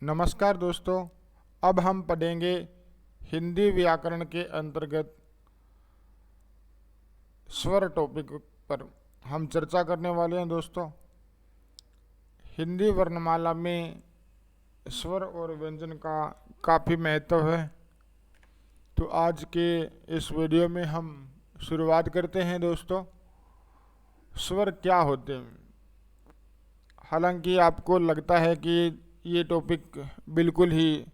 नमस्कार दोस्तों। अब हम पढ़ेंगे हिंदी व्याकरण के अंतर्गत स्वर टॉपिक पर हम चर्चा करने वाले हैं। दोस्तों, हिंदी वर्णमाला में स्वर और व्यंजन का काफ़ी महत्व है। तो आज के इस वीडियो में हम शुरुआत करते हैं। दोस्तों, स्वर क्या होते हैं? हालांकि आपको लगता है कि ये टॉपिक बिल्कुल ही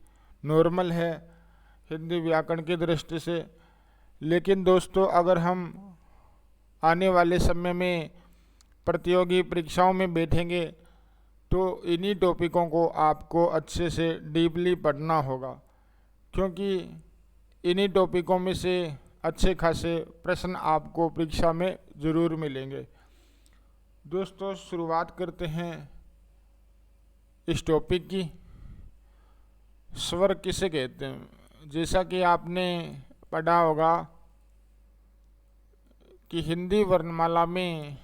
नॉर्मल है हिंदी व्याकरण की दृष्टि से, लेकिन दोस्तों अगर हम आने वाले समय में प्रतियोगी परीक्षाओं में बैठेंगे तो इन्हीं टॉपिकों को आपको अच्छे से डीपली पढ़ना होगा, क्योंकि इन्हीं टॉपिकों में से अच्छे खासे प्रश्न आपको परीक्षा में ज़रूर मिलेंगे। दोस्तों, शुरुआत करते हैं इस टॉपिक की। स्वर किसे कहते हैं? जैसा कि आपने पढ़ा होगा कि हिंदी वर्णमाला में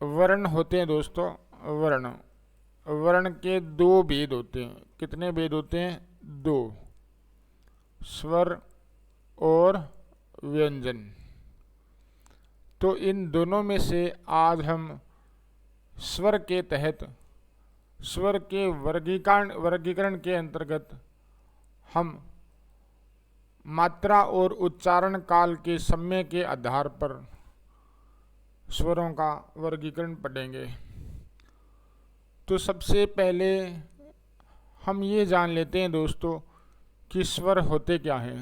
वर्ण होते हैं। दोस्तों, वर्ण के दो भेद होते हैं। कितने भेद होते हैं? दो, स्वर और व्यंजन। तो इन दोनों में से आज हम स्वर के तहत, स्वर के वर्गीकरण के अंतर्गत हम मात्रा और उच्चारण काल के समय के आधार पर स्वरों का वर्गीकरण पढ़ेंगे। तो सबसे पहले हम ये जान लेते हैं दोस्तों कि स्वर होते क्या हैं।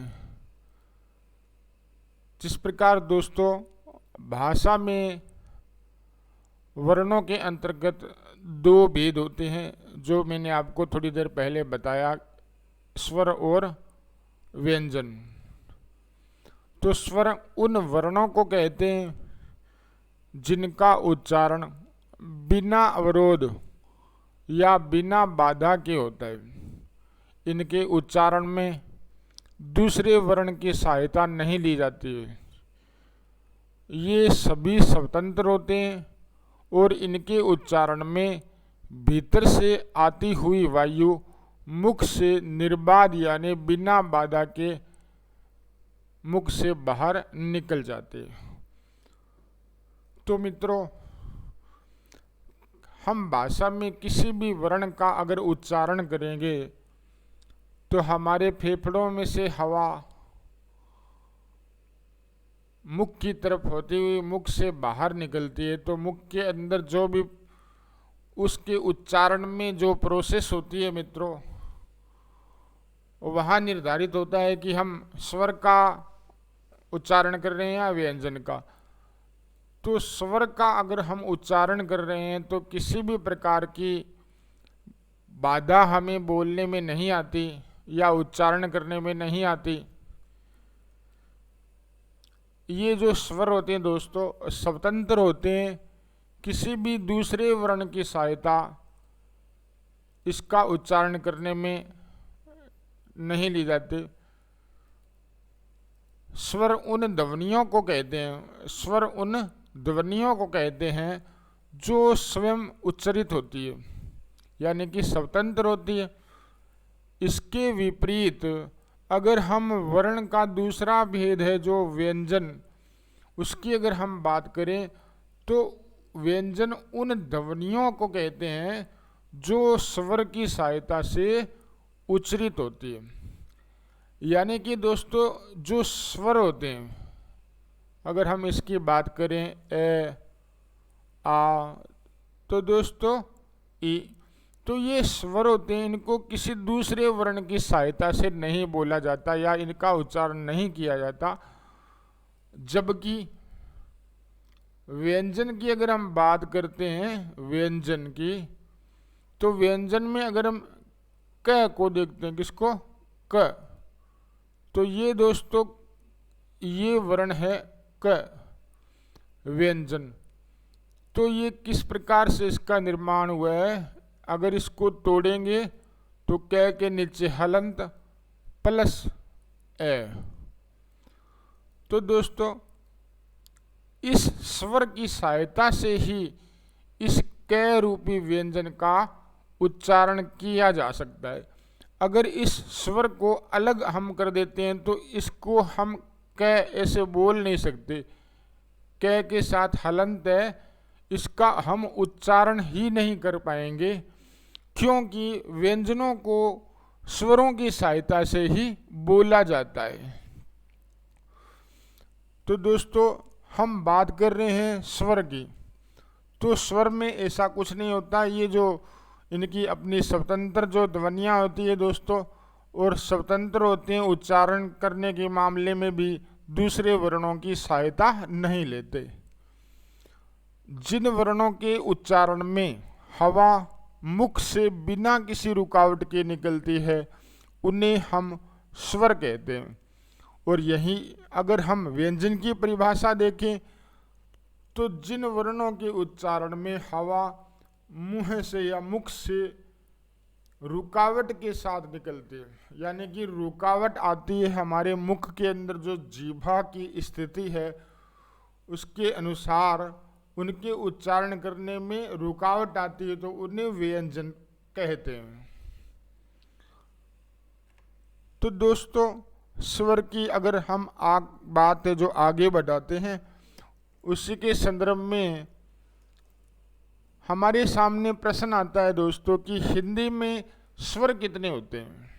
जिस प्रकार दोस्तों भाषा में वर्णों के अंतर्गत दो भेद होते हैं, जो मैंने आपको थोड़ी देर पहले बताया, स्वर और व्यंजन। तो स्वर उन वर्णों को कहते हैं जिनका उच्चारण बिना अवरोध या बिना बाधा के होता है। इनके उच्चारण में दूसरे वर्ण की सहायता नहीं ली जाती है। ये सभी स्वतंत्र होते हैं और इनके उच्चारण में भीतर से आती हुई वायु मुख से निर्बाध यानी बिना बाधा के मुख से बाहर निकल जाते हैं। तो मित्रों, हम भाषा में किसी भी वर्ण का अगर उच्चारण करेंगे तो हमारे फेफड़ों में से हवा मुख की तरफ होती हुई मुख से बाहर निकलती है। तो मुख के अंदर जो भी उसके उच्चारण में जो प्रोसेस होती है मित्रों, वहाँ निर्धारित होता है कि हम स्वर का उच्चारण कर रहे हैं या व्यंजन का। तो स्वर का अगर हम उच्चारण कर रहे हैं तो किसी भी प्रकार की बाधा हमें बोलने में नहीं आती या उच्चारण करने में नहीं आती। ये जो स्वर होते हैं दोस्तों स्वतंत्र होते हैं, किसी भी दूसरे वर्ण की सहायता इसका उच्चारण करने में नहीं ली जाती। स्वर उन ध्वनियों को कहते हैं, स्वर उन ध्वनियों को कहते हैं जो स्वयं उच्चरित होती है, यानी कि स्वतंत्र होती है। इसके विपरीत अगर हम वर्ण का दूसरा भेद है जो व्यंजन, उसकी अगर हम बात करें तो व्यंजन उन ध्वनियों को कहते हैं जो स्वर की सहायता से उच्चरित होती है। यानी कि दोस्तों जो स्वर होते हैं, अगर हम इसकी बात करें ए, आ, तो दोस्तों ई, तो ये स्वर होते हैं, इनको किसी दूसरे वर्ण की सहायता से नहीं बोला जाता या इनका उच्चारण नहीं किया जाता। जबकि व्यंजन की अगर हम बात करते हैं, व्यंजन की, तो व्यंजन में अगर हम क को देखते हैं, किसको? क, तो ये दोस्तों ये वर्ण है क, व्यंजन। तो ये किस प्रकार से इसका निर्माण हुआ है? अगर इसको तोड़ेंगे तो क के नीचे हलंत प्लस ए। तो दोस्तों इस स्वर की सहायता से ही इस क रूपी व्यंजन का उच्चारण किया जा सकता है। अगर इस स्वर को अलग हम कर देते हैं तो इसको हम क ऐसे बोल नहीं सकते, क के साथ हलंत है, इसका हम उच्चारण ही नहीं कर पाएंगे, क्योंकि व्यंजनों को स्वरों की सहायता से ही बोला जाता है। तो दोस्तों हम बात कर रहे हैं स्वर की, तो स्वर में ऐसा कुछ नहीं होता, ये जो इनकी अपनी स्वतंत्र जो ध्वनियाँ होती है दोस्तों, और स्वतंत्र होते हैं, उच्चारण करने के मामले में भी दूसरे वर्णों की सहायता नहीं लेते। जिन वर्णों के उच्चारण में हवा मुख से बिना किसी रुकावट के निकलती है उन्हें हम स्वर कहते हैं। और यही अगर हम व्यंजन की परिभाषा देखें तो जिन वर्णों के उच्चारण में हवा मुंह से या मुख से रुकावट के साथ निकलती है, यानी कि रुकावट आती है हमारे मुख के अंदर, जो जीभा की स्थिति है उसके अनुसार उनके उच्चारण करने में रुकावट आती है, तो उन्हें व्यंजन कहते हैं। तो दोस्तों स्वर की अगर हम बात जो आगे बढ़ाते हैं उसी के संदर्भ में हमारे सामने प्रश्न आता है दोस्तों कि हिंदी में स्वर कितने होते हैं।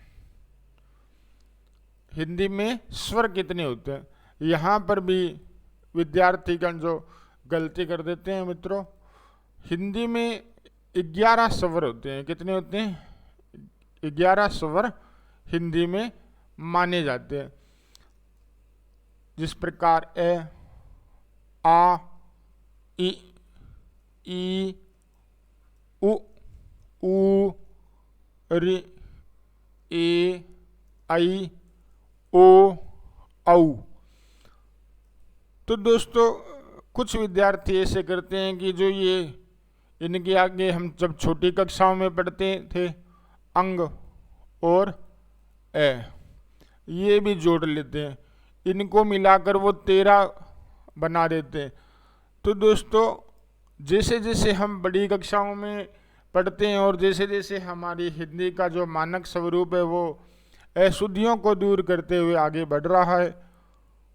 हिंदी में स्वर कितने होते हैं, यहाँ पर भी विद्यार्थीगण जो गलती कर देते हैं मित्रों। हिंदी में 11 स्वर होते हैं। कितने होते हैं? 11 स्वर हिंदी में माने जाते हैं, जिस प्रकार ए, आ, इ, ई, उ, ऊ, ऋ, ए, ऐ, ओ, औ। तो दोस्तों कुछ विद्यार्थी ऐसे करते हैं कि जो ये इनके आगे हम जब छोटी कक्षाओं में पढ़ते थे अंग और ए, ये भी जोड़ लेते हैं, इनको मिलाकर वो 13 बना देते हैं। तो दोस्तों जैसे जैसे हम बड़ी कक्षाओं में पढ़ते हैं और जैसे जैसे हमारी हिंदी का जो मानक स्वरूप है वो अशुद्धियों को दूर करते हुए आगे बढ़ रहा है,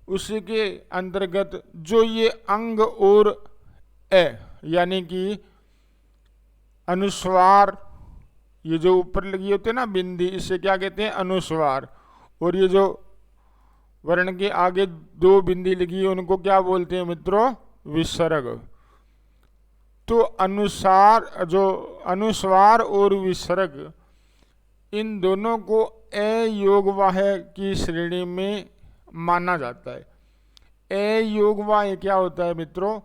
उसी के अंतर्गत जो ये अंग और ए यानी कि अनुस्वार, ये जो ऊपर लगी होती है ना बिंदी, इसे क्या कहते हैं? अनुस्वार। और ये जो वर्ण के आगे 2 बिंदी लगी है उनको क्या बोलते हैं मित्रों? विसर्ग। तो अनुस्वार और विसर्ग, इन दोनों को ए योग वाह्य की श्रेणी में माना जाता है। ए योग वाह्य क्या होता है मित्रों?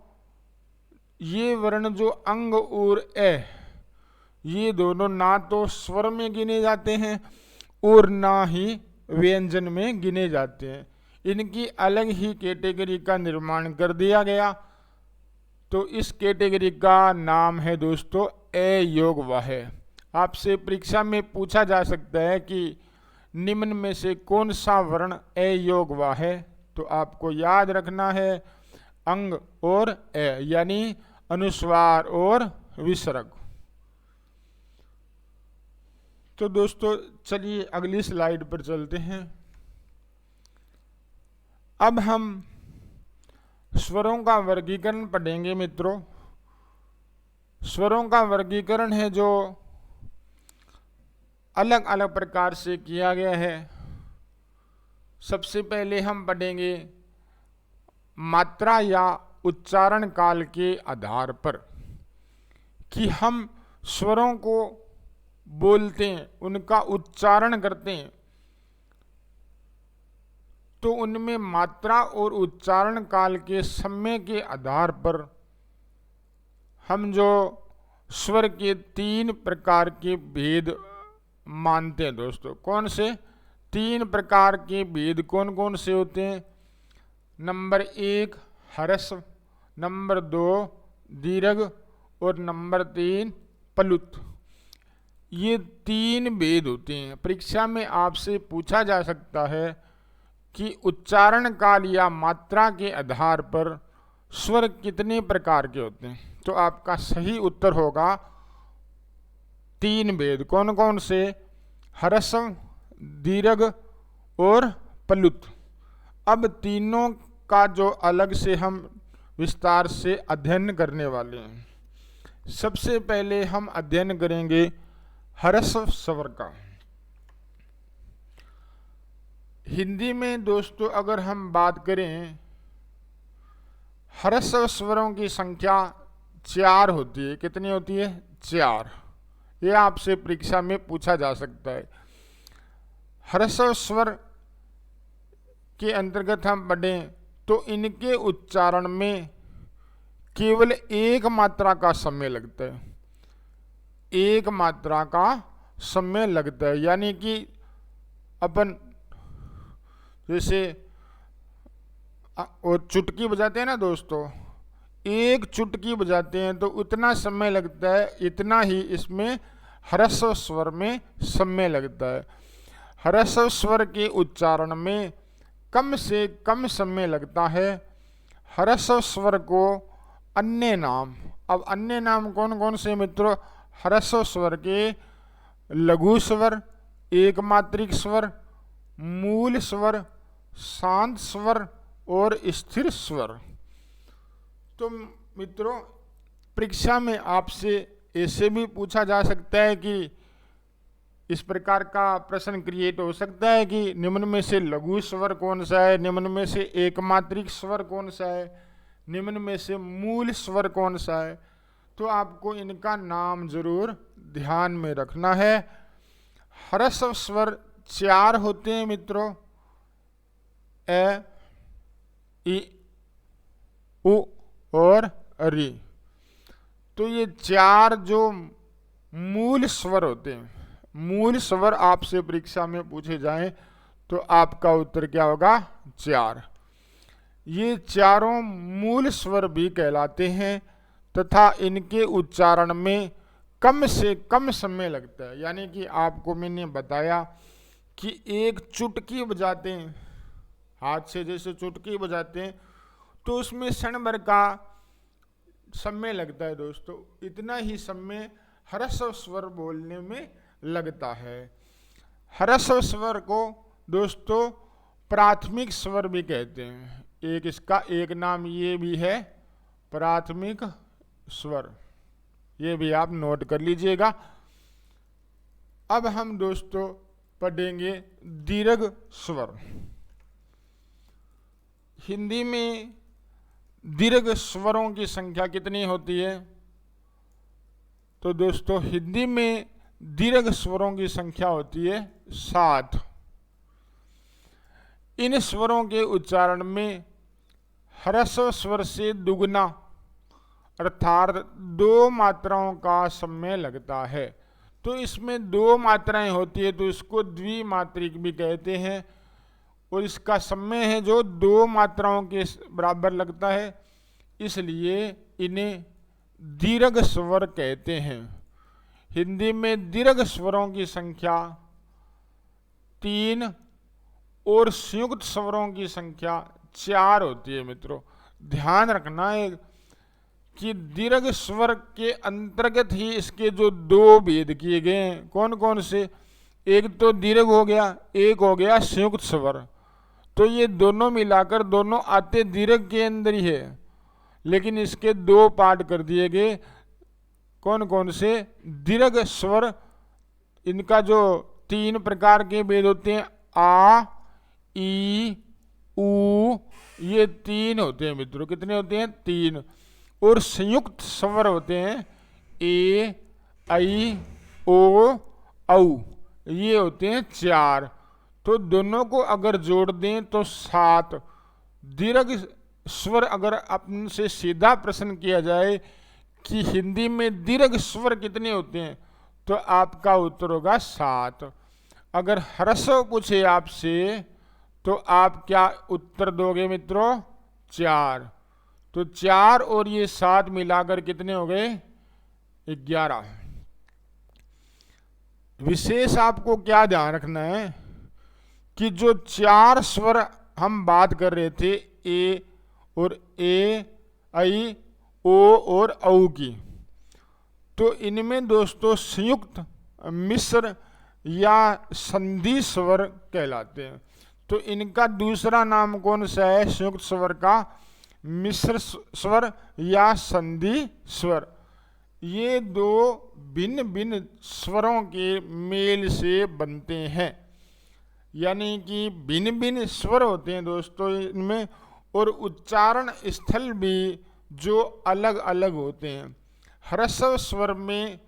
ये वर्ण जो अंग और ए, ये दोनों ना तो स्वर में गिने जाते हैं और ना ही व्यंजन में गिने जाते हैं, इनकी अलग ही कैटेगरी का निर्माण कर दिया गया। तो इस कैटेगरी का नाम है दोस्तों ए योग वाह्य। आपसे परीक्षा में पूछा जा सकता है कि निम्न में से कौन सा वर्ण ए योग वाह्य? तो आपको याद रखना है अंग और ए, यानी अनुस्वार और विसर्ग। तो दोस्तों चलिए अगली स्लाइड पर चलते हैं। अब हम स्वरों का वर्गीकरण पढ़ेंगे मित्रों। स्वरों का वर्गीकरण है जो अलग अलग प्रकार से किया गया है। सबसे पहले हम पढ़ेंगे मात्रा या उच्चारण काल के आधार पर, कि हम स्वरों को बोलते हैं, उनका उच्चारण करते हैं, तो उनमें मात्रा और उच्चारण काल के समय के आधार पर हम जो स्वर के 3 प्रकार के भेद मानते हैं दोस्तों। कौन से 3 प्रकार के भेद कौन कौन से होते हैं? नंबर 1 ह्रस्व, नंबर 2 दीर्घ और नंबर 3 प्लुत। ये 3 भेद होते हैं। परीक्षा में आपसे पूछा जा सकता है कि उच्चारण काल या मात्रा के आधार पर स्वर कितने प्रकार के होते हैं। तो आपका सही उत्तर होगा तीन भेद कौन कौन से? ह्रस्व, दीर्घ और प्लुत। अब तीनों का जो अलग से हम विस्तार से अध्ययन करने वाले हैं। सबसे पहले हम अध्ययन करेंगे ह्रस्व स्वर का। हिंदी में दोस्तों अगर हम बात करें, ह्रस्व स्वरों की संख्या 4 होती है। कितनी होती है? 4। ये आपसे परीक्षा में पूछा जा सकता है। ह्रस्व स्वर के अंतर्गत हम पढ़ें तो इनके उच्चारण में केवल एक मात्रा का समय लगता है। एक मात्रा का समय लगता है, यानी कि अपन जैसे और चुटकी बजाते हैं ना दोस्तों, एक चुटकी बजाते हैं तो उतना समय लगता है, इतना ही इसमें ह्रस्व स्वर में समय लगता है। ह्रस्व स्वर के उच्चारण में कम से कम समय लगता है। ह्रस्व स्वर को अन्य नाम, अब अन्य नाम कौन कौन से मित्रों? ह्रस्व स्वर के लघु स्वर, एकमात्रिक स्वर, मूल स्वर, शांत स्वर और स्थिर स्वर। तो मित्रों परीक्षा में आपसे ऐसे भी पूछा जा सकता है कि इस प्रकार का प्रश्न क्रिएट हो सकता है कि निम्न में से लघु स्वर कौन सा है, निम्न में से एकमात्रिक स्वर कौन सा है, निम्न में से मूल स्वर कौन सा है। तो आपको इनका नाम जरूर ध्यान में रखना है। ह्रस्व स्वर 4 होते हैं मित्रों, ए, ई, उ और री। तो ये 4 जो मूल स्वर होते हैं, मूल स्वर आपसे परीक्षा में पूछे जाएं तो आपका उत्तर क्या होगा? 4। ये चारों मूल स्वर भी कहलाते हैं तथा इनके उच्चारण में कम से कम समय लगता है। यानी कि आपको मैंने बताया कि एक चुटकी बजाते हैं, हाथ से जैसे चुटकी बजाते हैं तो उसमें क्षण भर का समय लगता है दोस्तों, इतना ही समय ह्रस्व स्वर बोलने में लगता है। ह्रस्व स्वर को दोस्तों प्राथमिक स्वर भी कहते हैं। एक इसका एक नाम ये भी है प्राथमिक स्वर, ये भी आप नोट कर लीजिएगा। अब हम दोस्तों पढ़ेंगे दीर्घ स्वर। हिंदी में दीर्घ स्वरों की संख्या कितनी होती है? तो दोस्तों हिंदी में दीर्घ स्वरों की संख्या होती है 7। इन स्वरों के उच्चारण में ह्रस्व स्वर से दुगना अर्थात 2 मात्राओं का समय लगता है। तो इसमें 2 मात्राएं होती है तो इसको द्विमात्रिक भी कहते हैं, और इसका समय है जो 2 मात्राओं के बराबर लगता है, इसलिए इन्हें दीर्घ स्वर कहते हैं। हिंदी में दीर्घ स्वरों की संख्या 3 और संयुक्त स्वरों की संख्या 4 होती है मित्रों। ध्यान रखना है कि दीर्घ स्वर के अंतर्गत ही इसके जो 2 भेद किए गए हैं, कौन कौन से? एक तो दीर्घ हो गया, एक हो गया संयुक्त स्वर। तो ये दोनों मिलाकर दोनों आते दीर्घ के अंदर ही है, लेकिन इसके 2 पार्ट कर दिए गए। कौन कौन से? दीर्घ स्वर, इनका जो 3 प्रकार के भेद होते हैं, आ, ई, उ, ये 3 होते हैं मित्रों। कितने होते हैं? 3। और संयुक्त स्वर होते हैं ए, आई, ओ, औ, ये होते हैं 4। तो दोनों को अगर जोड़ दें तो 7। दीर्घ स्वर अगर अपन से सीधा प्रश्न किया जाए कि हिंदी में दीर्घ स्वर कितने होते हैं, तो आपका उत्तर होगा 7। अगर ह्रस्व पूछे आपसे तो आप क्या उत्तर दोगे मित्रों? 4। तो 4 और ये 7 मिलाकर कितने हो गए? 11। विशेष आपको क्या ध्यान रखना है कि जो 4 स्वर हम बात कर रहे थे, ए, आई, ओ और औ की, तो इनमें दोस्तों संयुक्त मिश्र या संधि स्वर कहलाते हैं। तो इनका दूसरा नाम कौन सा है संयुक्त स्वर का? मिश्र स्वर या संधि स्वर। ये दो भिन्न भिन्न स्वरों के मेल से बनते हैं, यानी कि भिन्न भिन्न स्वर होते हैं दोस्तों इनमें, और उच्चारण स्थल भी जो अलग अलग होते हैं। ह्रस्व स्वर में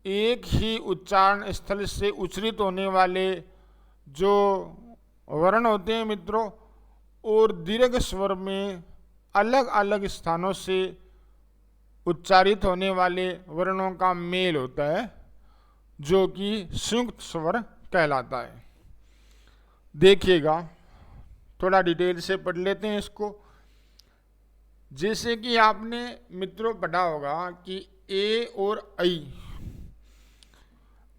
एक ही उच्चारण स्थल से उच्चरित होने वाले जो वर्ण होते हैं मित्रों, और दीर्घ स्वर में अलग अलग स्थानों से उच्चारित होने वाले वर्णों का मेल होता है, जो कि संयुक्त स्वर कहलाता है। देखिएगा, थोड़ा डिटेल से पढ़ लेते हैं इसको। जैसे कि आपने मित्रों पढ़ा होगा कि ए और ऐ,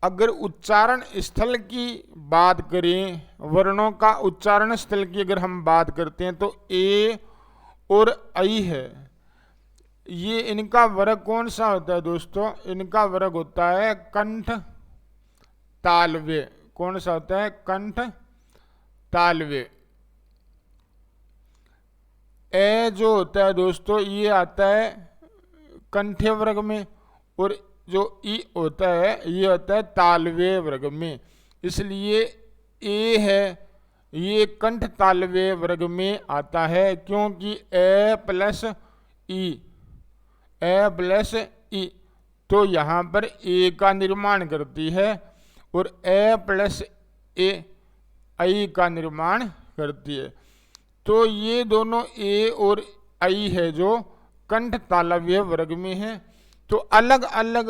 अगर उच्चारण स्थल की बात करें, वर्णों का उच्चारण स्थल की अगर हम बात करते हैं, तो ए और ऐ है, ये इनका वर्ग कौन सा होता है दोस्तों? इनका वर्ग होता है कंठ तालव्य। कौन सा होता है? कंठ तालव्य। ए जो होता है दोस्तों, ये आता है कंठे वर्ग में, और जो ई होता है ये होता है तालव्य वर्ग में। इसलिए ए है ये कंठ तालव्य वर्ग में आता है, क्योंकि ए प्लस ई, तो यहाँ पर ए का निर्माण करती है, और ए प्लस ए आई का निर्माण करती है। तो ये दोनों ए और आई है जो कंठ तालव्य वर्ग में है। तो अलग अलग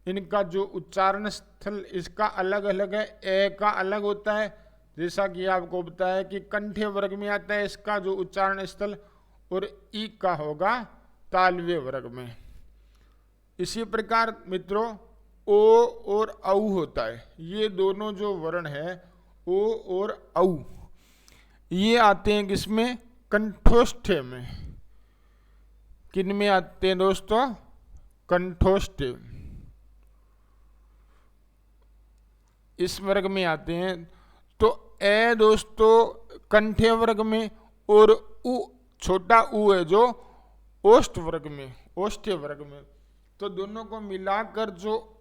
इनका जो उच्चारण स्थल इसका अलग अलग है। ए का अलग होता है, जैसा कि आपको बताया कि कंठे वर्ग में आता है इसका जो उच्चारण स्थल, और ई का होगा तालव्य वर्ग में। इसी प्रकार मित्रों ओ और औ होता है। ये दोनों जो वर्ण है ओ और औ, ये आते हैं किसमें? कंठोष्ठ्य में। किन में आते हैं दोस्तों? कंठोष्ठ्य, इस वर्ग में आते हैं। तो ए दोस्तों कंठे वर्ग में, और उ छोटा उ है जो ओष्ठ वर्ग में, ओष्ठ्य वर्ग में। तो दोनों को मिलाकर जो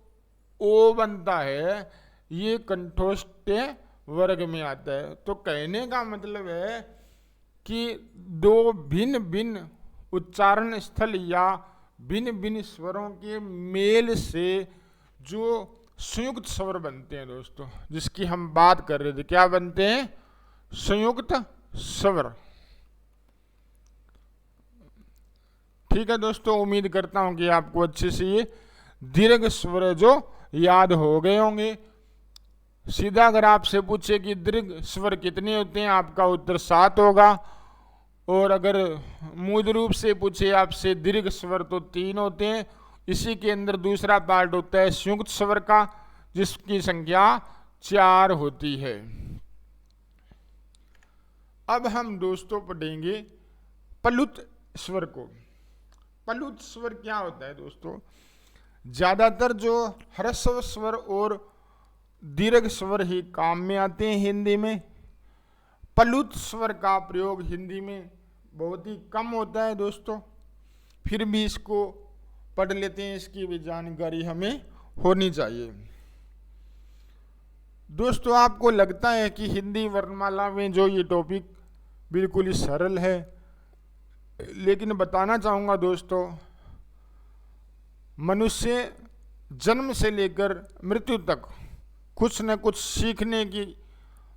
ओ बनता है ये कंठोष्ठ्य वर्ग में आता है। तो कहने का मतलब है कि दो भिन्न भिन्न उच्चारण स्थल या भिन्न भिन्न स्वरों के मेल से जो संयुक्त स्वर बनते हैं दोस्तों, जिसकी हम बात कर रहे थे, क्या बनते हैं? संयुक्त स्वर। ठीक है दोस्तों, उम्मीद करता हूं कि आपको अच्छे से ये दीर्घ स्वर जो याद हो गए होंगे। सीधा अगर आपसे पूछे कि दीर्घ स्वर कितने होते हैं, आपका उत्तर 7 होगा। और अगर मूल रूप से पूछे आपसे दीर्घ स्वर, तो 3 होते हैं। इसी के अंदर दूसरा पार्ट होता है संयुक्त स्वर का, जिसकी संख्या 4 होती है। अब हम दोस्तों पढ़ेंगे प्लुत स्वर को। प्लुत स्वर क्या होता है दोस्तों? ज्यादातर जो ह्रस्व स्वर और दीर्घ स्वर ही काम में आते हैं हिंदी में। प्लुत स्वर का प्रयोग हिंदी में बहुत ही कम होता है दोस्तों, फिर भी इसको पढ़ लेते हैं, इसकी भी जानकारी हमें होनी चाहिए। दोस्तों आपको लगता है कि हिंदी वर्णमाला में जो ये टॉपिक बिल्कुल ही सरल है, लेकिन बताना चाहूँगा दोस्तों, मनुष्य जन्म से लेकर मृत्यु तक कुछ न कुछ सीखने की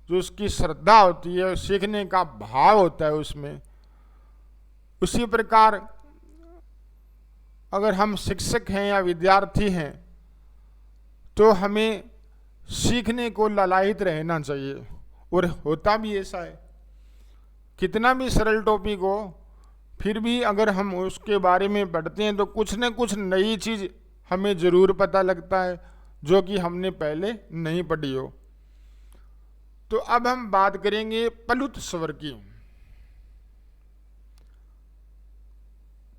जो उसकी श्रद्धा होती है, सीखने का भाव होता है उसमें। उसी प्रकार अगर हम शिक्षक हैं या विद्यार्थी हैं, तो हमें सीखने को ललायित रहना चाहिए, और होता भी ऐसा है। कितना भी सरल टॉपिक हो, फिर भी अगर हम उसके बारे में पढ़ते हैं तो कुछ न कुछ नई चीज़ हमें ज़रूर पता लगता है, जो कि हमने पहले नहीं पढ़ी हो। तो अब हम बात करेंगे प्लुत स्वर की।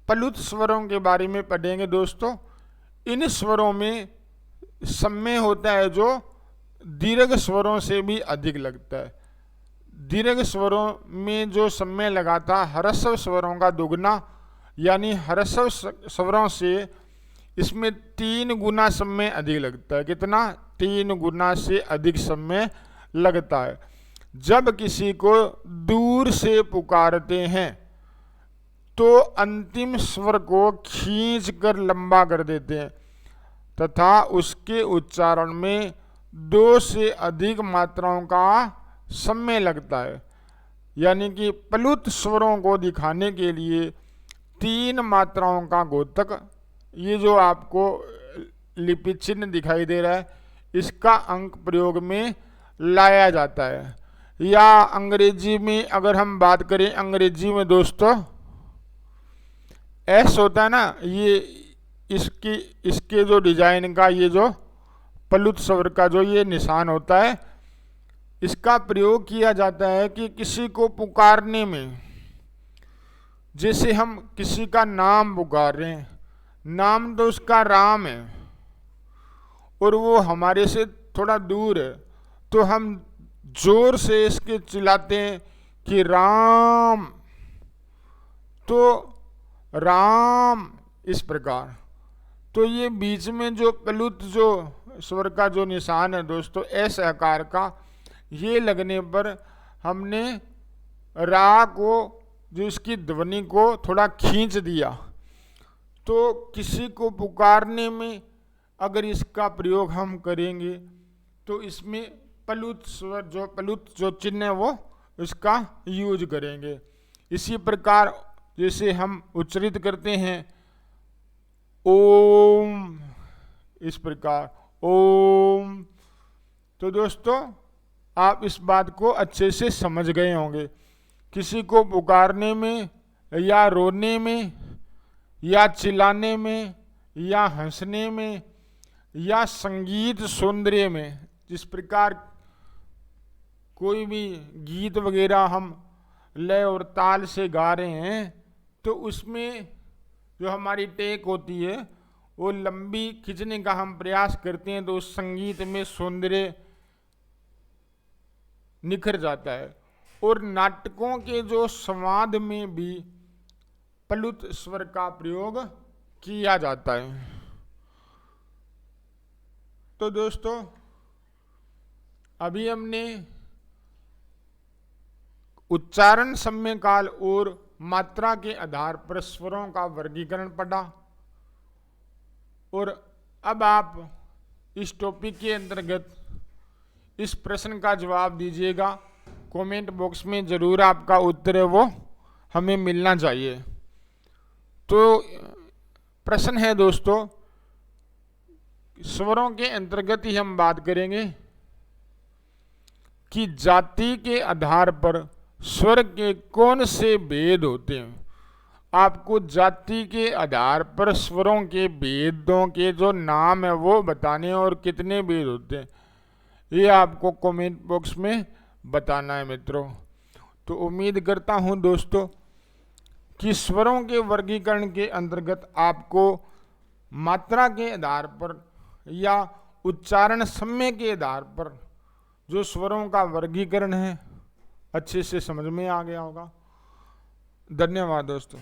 प्लुत स्वरों के बारे में पढ़ेंगे दोस्तों। इन स्वरों में सम्य होता है जो दीर्घ स्वरों से भी अधिक लगता है। दीर्घ स्वरों में जो सम्य लगा था ह्रस्व स्वरों का दुगना, यानी ह्रस्व स्वरों से इसमें 3 गुना सम्य अधिक लगता है। कितना? 3 गुना से अधिक सम्य लगता है। जब किसी को दूर से पुकारते हैं तो अंतिम स्वर को खींचकर लंबा कर देते हैं तथा उसके उच्चारण में 2 से अधिक मात्राओं का सम्य लगता है। यानी कि प्लुत स्वरों को दिखाने के लिए 3 मात्राओं का गोतक, ये जो आपको लिपि चिन्ह दिखाई दे रहा है, इसका अंक प्रयोग में लाया जाता है। या अंग्रेजी में अगर हम बात करें, अंग्रेजी में दोस्तों एस होता है ना, ये इसके जो डिजाइन का ये जो प्लुत स्वर का जो ये निशान होता है, इसका प्रयोग किया जाता है कि किसी को पुकारने में, जैसे हम किसी का नाम पुकार रहे हैं, नाम तो उसका राम है और वो हमारे से थोड़ा दूर है, तो हम जोर से इसके चिल्लाते हैं कि राम, तो राम, इस प्रकार। तो ये बीच में जो प्लुत जो स्वर का जो निशान है दोस्तों, एस आकार का, ये लगने पर हमने रा को, जो इसकी ध्वनि को थोड़ा खींच दिया। तो किसी को पुकारने में अगर इसका प्रयोग हम करेंगे तो इसमें प्लुत स्वर जो चिन्ह है वो इसका यूज करेंगे। इसी प्रकार जैसे हम उच्चारित करते हैं ओम, इस प्रकार ओम। तो दोस्तों आप इस बात को अच्छे से समझ गए होंगे। किसी को पुकारने में या रोने में या चिल्लाने में या हंसने में या संगीत सौंदर्य में, जिस प्रकार कोई भी गीत वगैरह हम लय और ताल से गा रहे हैं तो उसमें जो हमारी टेक होती है वो लंबी खींचने का हम प्रयास करते हैं, तो उस संगीत में सौंदर्य निखर जाता है। और नाटकों के जो संवाद में भी प्लुत स्वर का प्रयोग किया जाता है। तो दोस्तों अभी हमने उच्चारण, सम्य काल और मात्रा के आधार पर स्वरों का वर्गीकरण पढ़ा, और अब आप इस टॉपिक के अंतर्गत इस प्रश्न का जवाब दीजिएगा। कमेंट बॉक्स में जरूर आपका उत्तर है वो हमें मिलना चाहिए। तो प्रश्न है दोस्तों, स्वरों के अंतर्गत ही हम बात करेंगे कि जाति के आधार पर स्वर के कौन से भेद होते हैं। आपको जाति के आधार पर स्वरों के भेदों के जो नाम है वो बताने, और कितने भेद होते हैं ये आपको कमेंट बॉक्स में बताना है मित्रों। तो उम्मीद करता हूं दोस्तों कि स्वरों के वर्गीकरण के अंतर्गत आपको मात्रा के आधार पर या उच्चारण सम्य के आधार पर जो स्वरों का वर्गीकरण है अच्छे से समझ में आ गया होगा। धन्यवाद दोस्तों।